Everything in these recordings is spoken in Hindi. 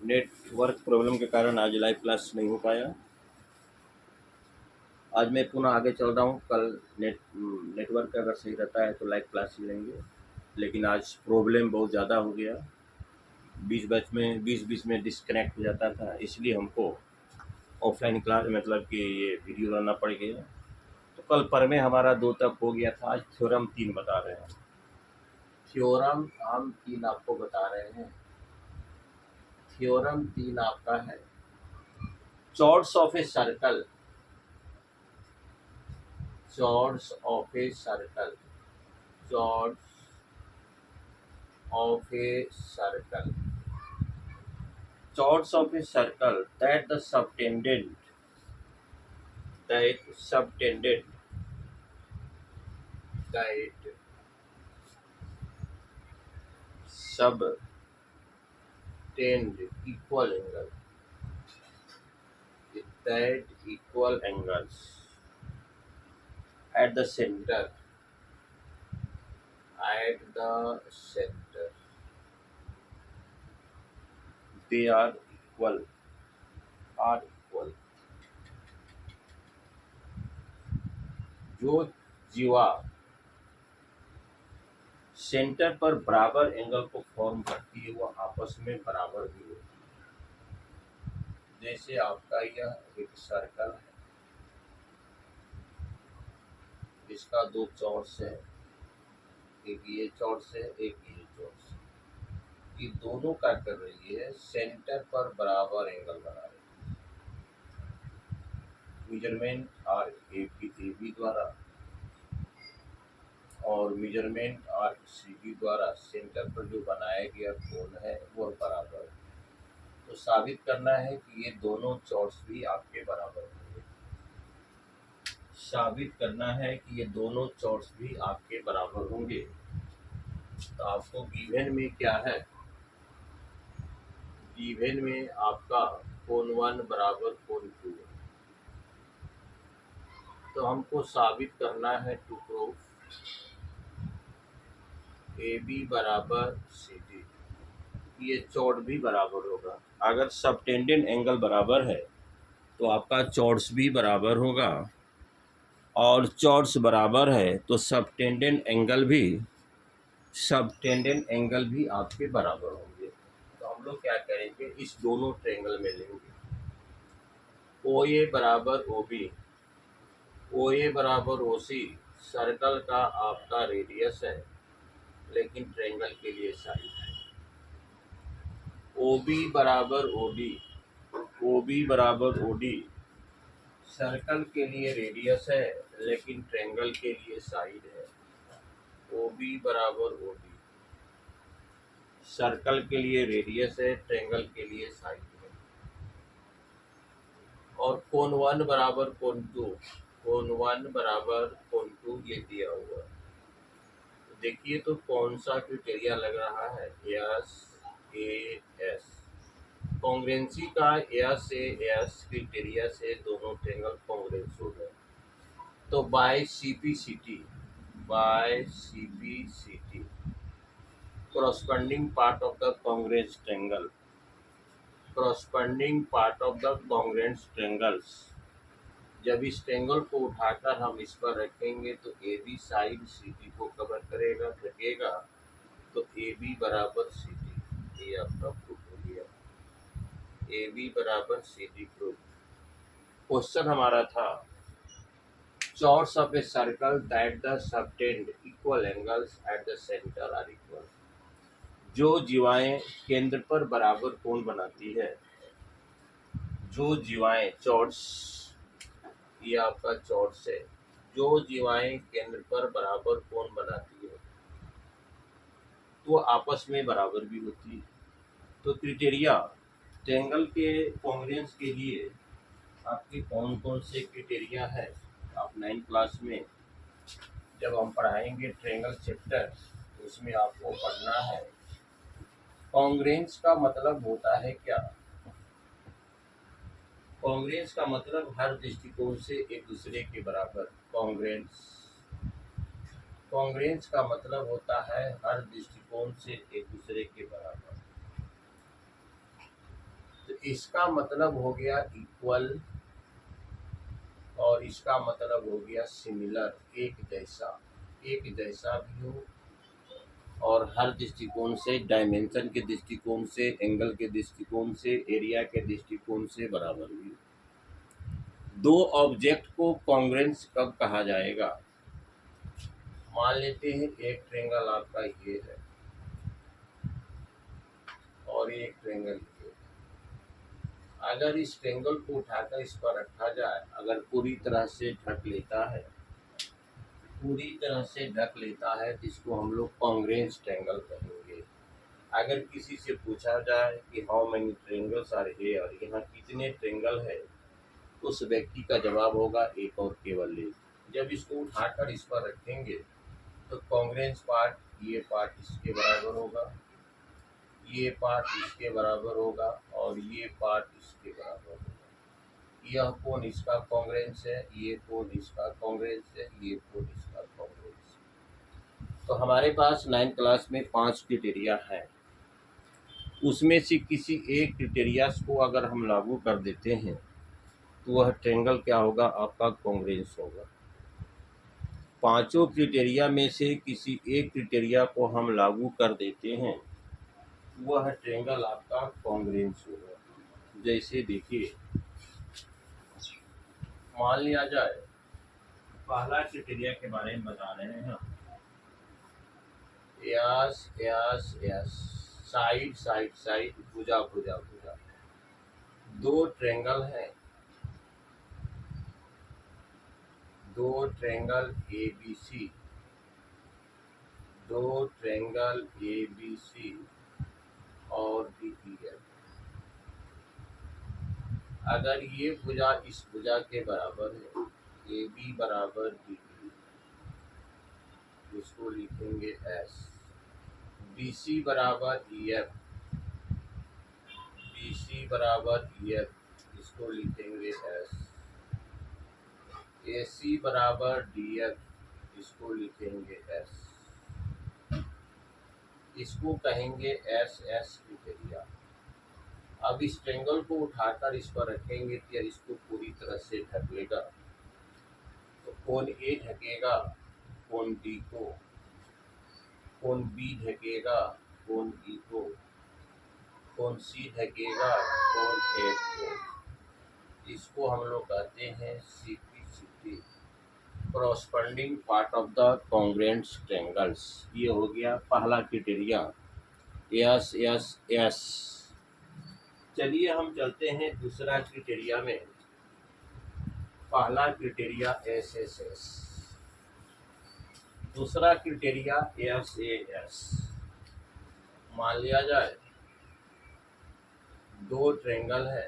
नेटवर्क प्रॉब्लम के कारण आज लाइव क्लास नहीं हो पाया। आज मैं पुनः आगे चल रहा हूँ। कल नेटवर्क अगर सही रहता है तो लाइव क्लास ही लेंगे, लेकिन आज प्रॉब्लम बहुत ज़्यादा हो गया। बीच बीच में डिस्कनेक्ट हो जाता था, इसलिए हमको ऑफलाइन क्लास मतलब कि ये वीडियो लाना पड़ गया। तो कल प्रमेय हमारा 2 तक हो गया था, आज थ्योरम 3 बता रहे हैं। थ्योरम हम 3 आपको बता रहे हैं। थ्योरम 3 आपका है chords of a circle. chords of a circle. Chords of a circle. Chords of a circle that the subtended that subtended equal angle that equal angles at the center they are equal जो जीवा सेंटर पर बराबर एंगल को फॉर्म करती है वो आपस में बराबर भी होती है। जैसे आपका यह एक सर्कल है, इसका 2 चॉर्ड्स है, एक ये चॉर्ड्स है, एक ये चॉर्ड्स है। ये दोनों क्या कर रही है, सेंटर पर बराबर एंगल बना रही है। मेजरमेंट आर ए बी द्वारा और मेजरमेंट आर सी बी द्वारा सेंटर पर जो बनाया गया कोण है वह बराबर है। तो साबित करना है कि ये दोनों चॉर्ड्स भी आपके बराबर होंगे। साबित करना है कि ये दोनों चॉर्ड्स भी आपके बराबर होंगे। तो आपको गिवन में क्या है, गिवन में आपका कोण 1 बराबर कोण 2। तो हमको साबित करना है टू प्रूव ए बी बराबर सी डी, ये चौड़ भी बराबर होगा। अगर सबटेंडेंट एंगल बराबर है तो आपका चौड़स भी बराबर होगा, और चौड़स बराबर है तो सबटेंडेंट एंगल भी आपके बराबर होंगे। तो हम लोग क्या करेंगे, इस दोनों ट्रायंगल में लेंगे ओ ए बराबर ओ बी, ओ ए बराबर ओ सी सर्कल का आपका रेडियस है, लेकिन ट्रायंगल के लिए साइड है। ओ बी बराबर ओ डी, ओ बी बराबर ओ डी सर्कल के लिए रेडियस है, लेकिन ट्रायंगल के लिए साइड है। ओ बी बराबर ओ डी सर्कल के लिए रेडियस है, ट्रायंगल के लिए साइड है। और कोण 1 बराबर कोण 2, कोण 1 बराबर कोण 2 ये दिया हुआ है। तो देखिए तो कौन सा क्राइटेरिया लग रहा है, एस ए एस। कॉन्ग्रुएंसी का एस से एस क्राइटेरिया से दोनों ट्रायंगल कॉन्ग्रुएंस हो गए। तो by CPCT corresponding part of the congruent triangle, corresponding part of the congruent triangles, जब इस ट्रायंगल को उठाकर हम इस पर रखेंगे तो A B side C D को कवर करेगा, ढकेगा। तो ए बी बराबर सी डी, ये आपका प्रूफ हो गया। ए बी बराबर सी डी प्रूफ। क्वेश्चन हमारा था chords of a circle that the subtend equal angles at the center are equal। जो जीवाएं केंद्र पर बराबर कोण बनाती है, जो जीवाएं चॉर्ड्स, ये आपका चॉर्ड्स है, जो जीवाएं केंद्र पर बराबर कोण बनाती है तो आपस में बराबर भी होती है। तो क्राइटेरिया ट्रायंगल के कॉन्ग्रुएंस के लिए आपके कौन कौन से क्राइटेरिया है, आप 9th क्लास में जब हम पढ़ाएंगे ट्रायंगल चैप्टर तो उसमें आपको पढ़ना है। कॉन्ग्रुएंस का मतलब होता है क्या, कॉन्ग्रुएंस का मतलब हर दृष्टिकोण से एक दूसरे के बराबर। कॉन्ग्रुएंस का मतलब होता है हर दृष्टिकोण से एक दूसरे के बराबर। इसका मतलब हो गया इक्वल और इसका मतलब हो गया सिमिलर, एक जैसा भी हो और हर दृष्टिकोण से, डायमेंशन के दृष्टिकोण से, एंगल के दृष्टिकोण से, एरिया के दृष्टिकोण से बराबर भी। दो ऑब्जेक्ट को कॉन्ग्रुएंस कब कहा जाएगा? मान लेते हैं एक ट्रायंगल आपका ये है और एक ट्रायंगल ये है। अगर इस ट्रायंगल को उठाकर इस पर रखा जाए, अगर पूरी तरह से ढक लेता है, तो इसको हम लोग कॉन्ग्रुएंस ट्रायंगल कहेंगे। अगर किसी से पूछा जाए कि how many triangles are here, यहाँ कितने ट्रायंगल है, तो उस व्यक्ति का जवाब होगा एक और केवल एक। जब इसको उठाकर इस पर रखेंगे तो कॉन्ग्रुएंस पार्ट, ये पार्ट इसके बराबर होगा, ये पार्ट इसके बराबर होगा और ये पार्ट इसके बराबर होगा। यह कोण इसका कॉन्ग्रुएंस है, ये कोण इसका कॉन्ग्रुएंस है, ये कोण इसका कॉन्ग्रुएंस है। तो हमारे पास 9th क्लास में 5 क्राइटेरिया है। उसमें से किसी एक क्राइटेरिया को अगर हम लागू कर देते हैं तो वह ट्रायंगल क्या होगा? आपका कॉन्ग्रुएंस होगा। पांचों क्राइटेरिया में से किसी एक क्राइटेरिया को हम लागू कर देते हैं, वह ट्रायंगल आपका कॉन्ग्रुएंस होगा। जैसे देखिए, मान लिया जाए, पहला क्राइटेरिया के बारे में बता रहे हैं हम। Yes yes yes, side side side, भुजा भुजा भुजा, दो ट्रायंगल हैं, दो ट्रायंगल ABC, दो ट्रायंगल ABC और DEF। अगर ये भुजा इस भुजा के बराबर है, AB बराबर DE, इसको लिखेंगे S। BC बराबर EF, BC बराबर EF, इसको लिखेंगे S। AC बराबर DF, इसको लिखेंगे S। इसको कहेंगे SS क्राइटेरिया। अब इस ट्रायंगल को उठाकर इस पर रखेंगे तो या इसको पूरी तरह से ढक लेगा, तो कोण A ढकेगा कोण D को, कोण B ढकेगा कोण E को, कोण C ढकेगा कोण F को। इसको हम लोग कहते हैं CPCT, corresponding part of the congruent triangles. ये हो गया पहला क्राइटेरिया, यस यस यस। चलिए हम चलते हैं दूसरा क्राइटेरिया में। पहला क्राइटेरिया SSS, दूसरा क्राइटेरिया SAS। मान लिया जाए दो ट्रायंगल है,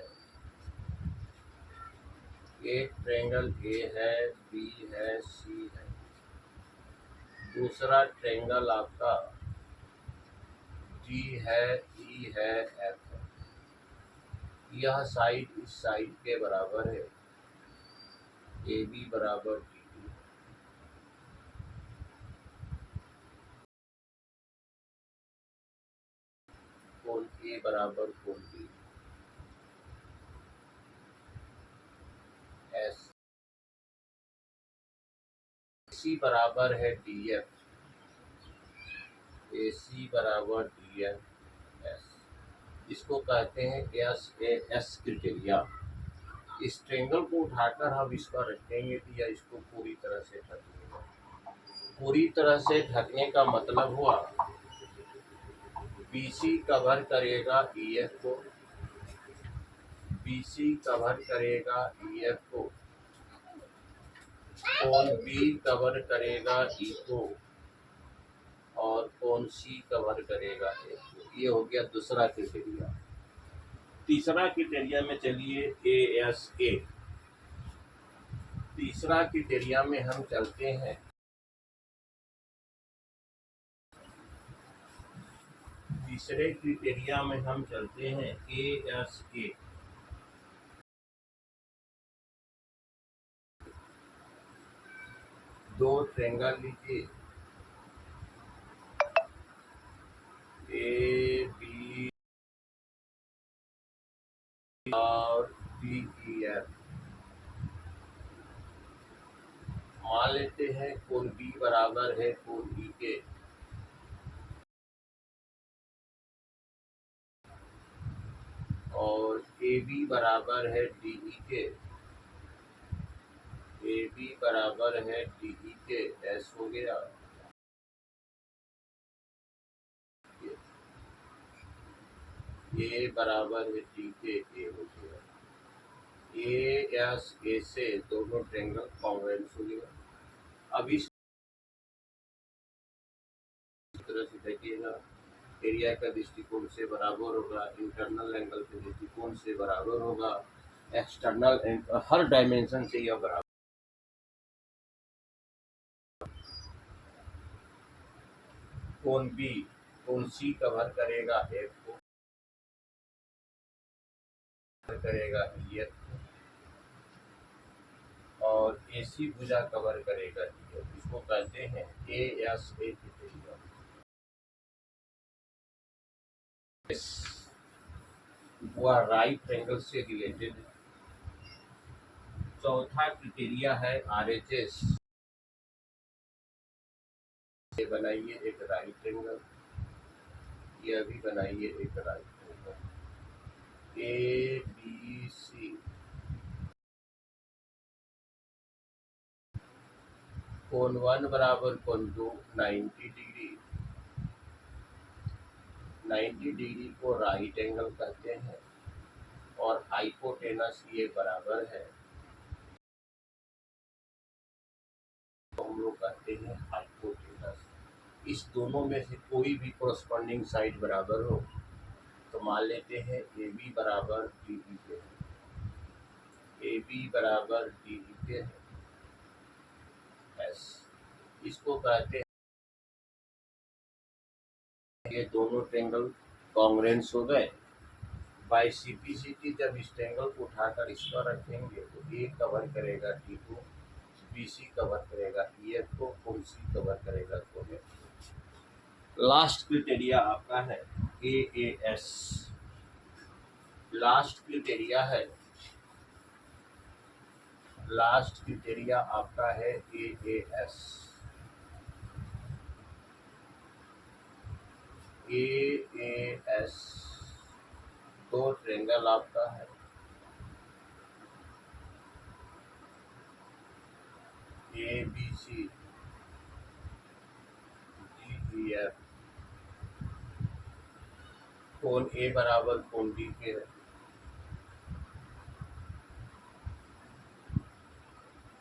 एक ट्रायंगल A है, B है, C है। दूसरा ट्रायंगल आपका D है, E है, F है। यह साइड इस साइड के बराबर है, AB बराबर DE। कोण A बराबर कोण B। AC बराबर है DF, AC बराबर DF। इसको कहते हैं SAS क्राइटेरिया। इस ट्रायंगल को उठाकर हम इस पर रखेंगे तो या इसको पूरी तरह से ढक देगा। पूरी तरह से ढकने का मतलब हुआ BC कवर करेगा EF को, BC कवर करेगा EF को, कोण B कवर करेगा E को और कोण C कवर करेगा F को। ये हो गया दूसरा क्राइटेरिया। तीसरा क्राइटेरिया में चलिए ASA। तीसरा क्राइटेरिया में हम चलते हैं, तीसरे क्राइटेरिया में हम चलते हैं ASA। दो ट्रायंगल लीजिए, A B और डी ई एफ। मान लेते हैं कोण बी बराबर है कोण ई के, और ए बी बराबर है डी ई के, ए बी बराबर है डी ई के, एस हो गया। ए बराबर है डी के, ए हो गया। ए एस ए से दोनों ट्रायंगल कॉन्ग्रुएंट हो गया। अब इस तरह से देखिएगा, एरिया का दृष्टिकोण से बराबर होगा, इंटरनल एंगल के दृष्टिकोण से बराबर होगा, एक्सटर्नल हर डायमेंशन से यह बराबर। कोण बी कोण सी कवर करेगा एफ को, करेगा ई एफ को, और ए सी भुजा कवर करेगा ई एफ। इसको कहते हैं ए एस ए क्राइटेरिया। वह राइट एंगल से रिलेटेड है। चौथा क्राइटेरिया है आरएचएस। ये बनाइए एक राइट एंगल, यह भी बनाइए एक right angle. A B C कोण 1 बराबर कोण 2 90 डिग्री। 90 डिग्री को राइट एंगल कहते हैं, और हाइपोटेनस ये बराबर है तो हम लोग कहते हैं हाइपोटेनस। इस दोनों में से कोई भी कोरस्पॉन्डिंग साइड बराबर हो तो मान लेते हैं ए बी बराबर डी ई के, ए बी बराबर डी ई के एस। इसको कहते हैं, ये दोनों ट्रायंगल कॉन्ग्रुएंट हो गए। बाय सिंप्लिसिटी जब इस ट्रायंगल को उठाकर इस पर रखेंगे तो ए कवर करेगा डी को, बी सी कवर करेगा ई एफ को, कोण सी कवर करेगा कोण एफ। लास्ट क्राइटेरिया आपका है A A S. Last criteria है, लास्ट क्राइटेरिया आपका है A A S. A A S दो ट्रायंगल आपका है, A B C D E F. कोण ए बराबर कोण डी के है,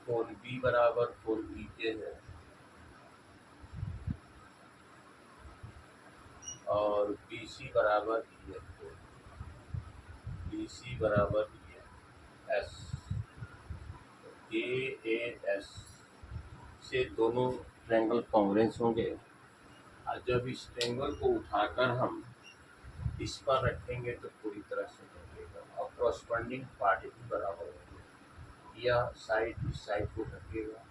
कोण बी बराबर कोण ई के है, और बी सी बराबर ई एफ को, बी सी बराबर E F S. A A S से दोनों ट्रायंगल कॉन्ग्रुएंट होंगे, और जब इस ट्रायंगल को उठाकर हम इस पर रखेंगे तो पूरी तरह से ढकेगा, और कॉरस्पॉन्डिंग पार्ट भी बराबर होंगे। यह साइड इस साइड को ढकेगा,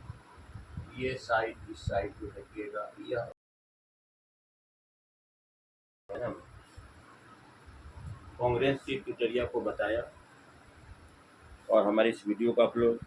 ये साइड इस साइड को ढकेगा। यह कांग्रेस के क्राइटेरिया को बताया, और हमारे इस वीडियो को आप लोग